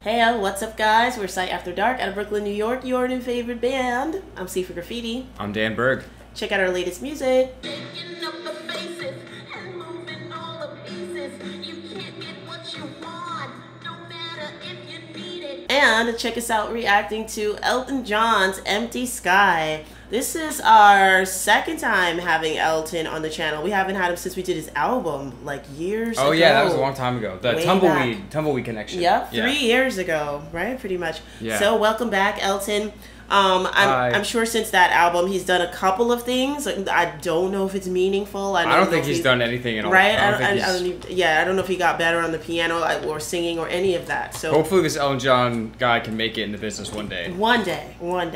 Hey, what's up guys? We're Sight After Dark out of Brooklyn, New York, your new favorite band. I'm Sifa Graffiti. I'm Dan Berg. Check out our latest music. And check us out reacting to Elton John's Empty Sky. This is our second time having Elton on the channel. We haven't had him since we did his album, like years ago. Oh yeah, that was a long time ago. The Tumbleweed Connection. Yep, 3 years ago, right? Pretty much. Yeah. So welcome back, Elton. I'm sure since that album he's done a couple of things. I don't know if it's meaningful. I don't think he's done anything at all. Right? I don't know if he got better on the piano or singing or any of that. So hopefully this Elton John guy can make it in the business one day. One day.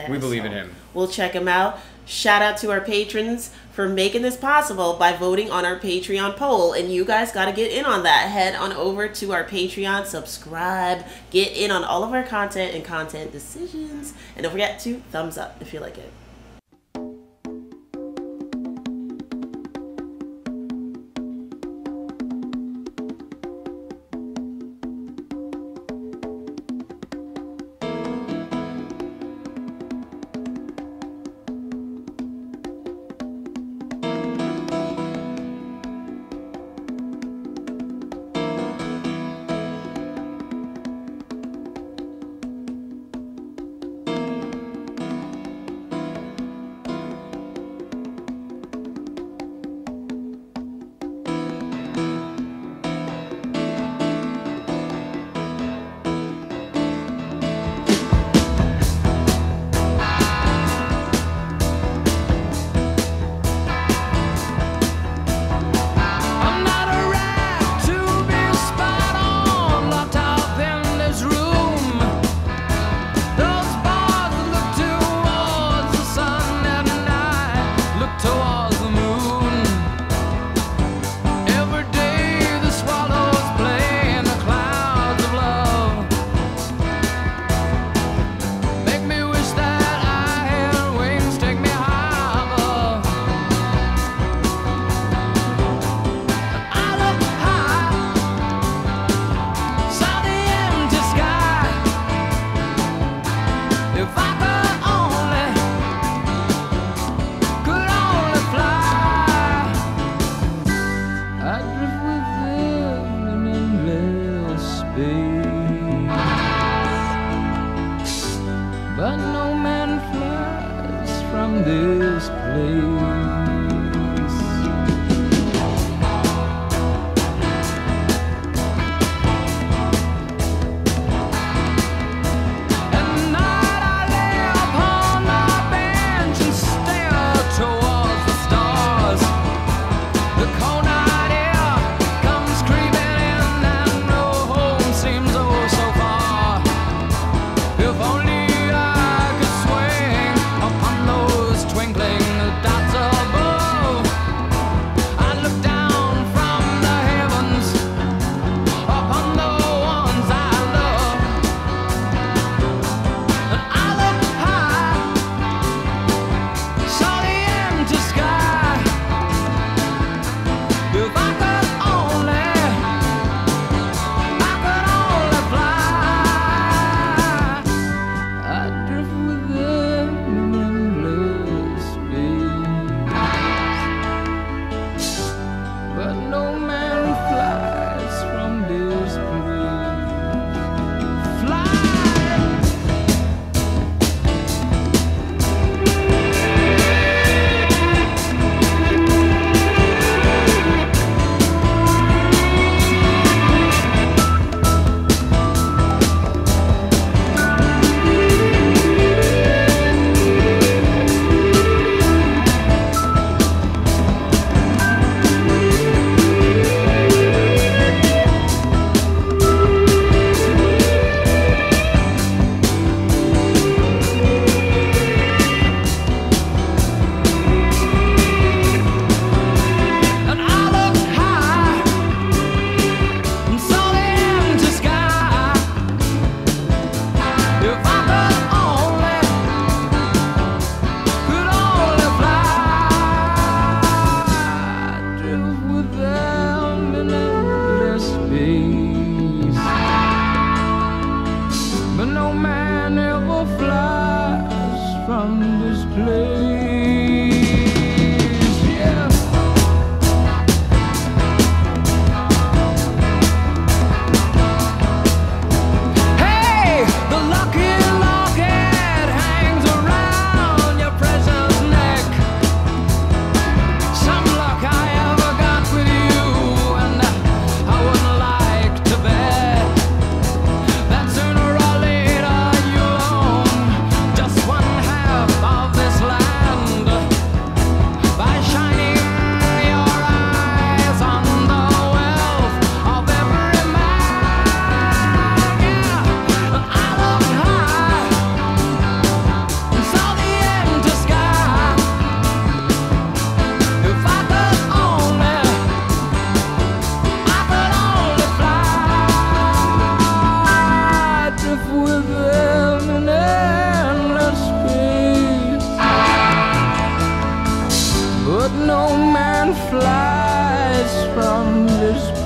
We believe in him. We'll check him out. Shout out to our patrons for making this possible by voting on our Patreon poll. And you guys got to get in on that. Head on over to our Patreon, subscribe, get in on all of our content and content decisions. And don't forget to thumbs up if you like it. But no man flies from this place. At night I lay upon my bench and stare towards the stars. The cold night air comes creeping in and no home seems oh so far. If only I could swing upon those twinkling dots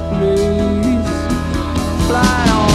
please fly on.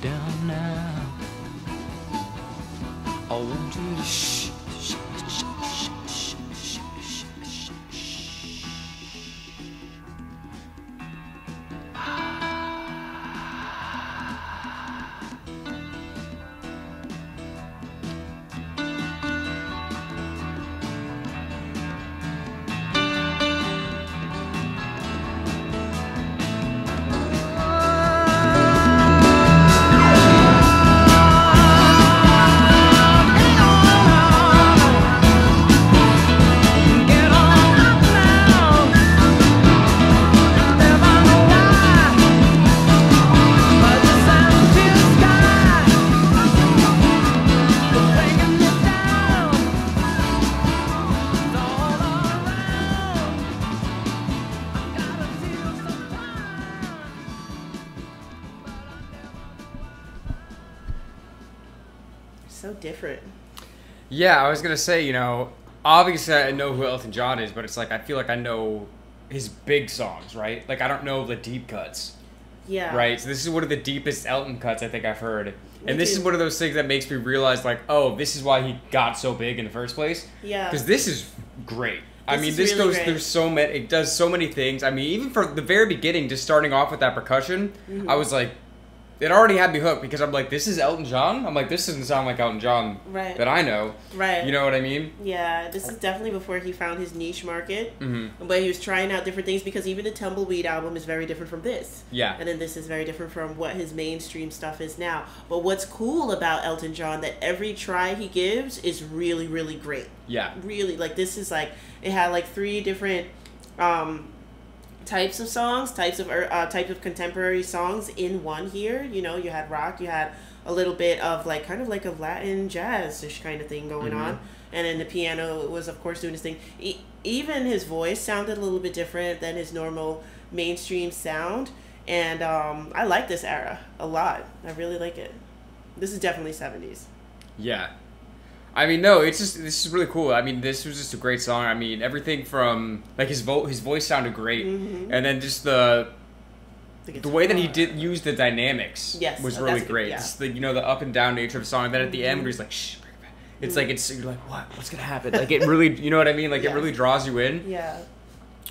Down now. I want you to shh. So different. Yeah, I was gonna say, you know, obviously I know who Elton John is, but it's like I feel like I know his big songs, right? Like I don't know the deep cuts. Yeah. Right? So this is one of the deepest Elton cuts I think I've heard. And this too. is one of those things that makes me realize, like, oh, this is why he got so big in the first place. Yeah. Because this is great. I mean, is this really goes great. through so many, it does so many things. I mean, even from the very beginning, just starting off with that percussion, I was like, it already had me hooked because I'm like, this is Elton John? I'm like, this doesn't sound like Elton John Right. that I know. Right. You know what I mean? Yeah, this is definitely before he found his niche market. Mm-hmm. But he was trying out different things because even the Tumbleweed album is very different from this. Yeah. And then this is very different from what his mainstream stuff is now. But what's cool about Elton John, that every try he gives is really, really great. Yeah. Really, like this is like, it had like 3 different types of songs, types of contemporary songs in one here. You know, you had rock, you had a little bit of like kind of like a Latin jazz-ish kind of thing going on, and then the piano was of course doing his thing. Even his voice sounded a little bit different than his normal mainstream sound, and I like this era a lot. I really like it. This is definitely 70s. Yeah. I mean, no, it's just, this is really cool. I mean, this was just a great song. I mean, everything from, like, his voice sounded great. Mm-hmm. And then just the way that he did use the dynamics was really that's great. good, yeah. Just the, you know, the up and down nature of the song. And then at the end, where he's like, shh, bring it back. It's like, it's, you're like, what's going to happen? Like, it really, you know what I mean? Like, it really draws you in. Yeah.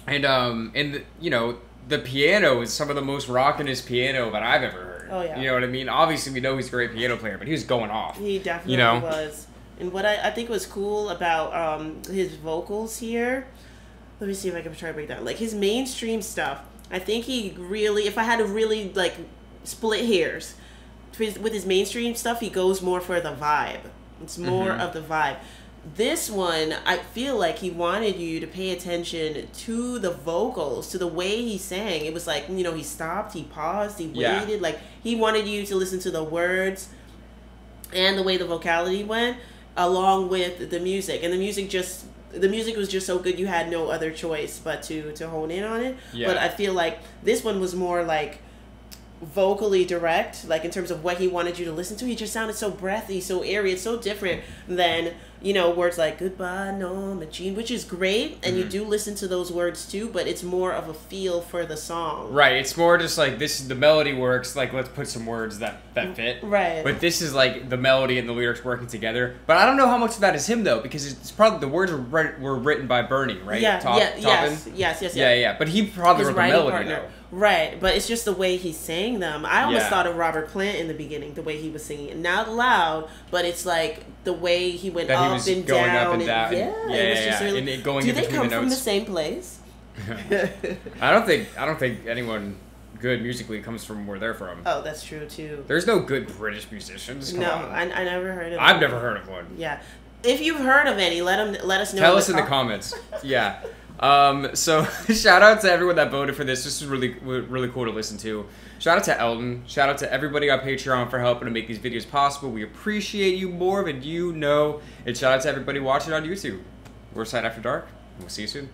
And the, you know, the piano is some of the most rockinest piano that I've ever heard. Oh, yeah. You know what I mean? Obviously, we know he's a great piano player, but he was going off. He definitely you know? was. And what I think was cool about his vocals here, let me see if I can try to break down. Like, his mainstream stuff, I think he really, if I had to really, like, split hairs, with his mainstream stuff, he goes more for the vibe. It's more of the vibe. This one, I feel like he wanted you to pay attention to the vocals, to the way he sang. It was like, you know, he stopped, he paused, he waited. Like, he wanted you to listen to the words and the way the vocality went, along with the music. And the music was just so good, you had no other choice but to hone in on it. Yeah. But I feel like this one was more like vocally direct, like in terms of what he wanted you to listen to. He just sounded so breathy, so airy. It's so different than, you know, words like goodbye Norma Jean, which is great, and you do listen to those words too, but it's more of a feel for the song. Right, it's more just like, this is the melody works, like, let's put some words that fit. Right. But this is like the melody and the lyrics working together. But I don't know how much of that is him, though, because it's probably, the words were written by Bernie, right? Yeah, Toppin? yes. Yeah. But he probably His wrote the writing melody, partner. though. Right, but it's just the way he sang them. I almost Yeah. thought of Robert Plant in the beginning, the way he was singing it. Not loud, but it's like the way he went That he up was and going down. up and down. Yeah, it was just really... And it going Do in they between come the from the notes. same place? I don't think anyone good musically comes from where they're from. Oh, that's true too. There's no good British musicians. Come No, on. I never heard of I've them. never heard of one. Yeah. If you've heard of any, let us know. Tell us in the comments. Yeah. So shout out to everyone that voted for this. This is really cool to listen to. Shout out to Elton. Shout out to everybody on Patreon for helping to make these videos possible. We appreciate you more than you know. And shout out to everybody watching on YouTube. We're S.A.D After Dark. We'll see you soon.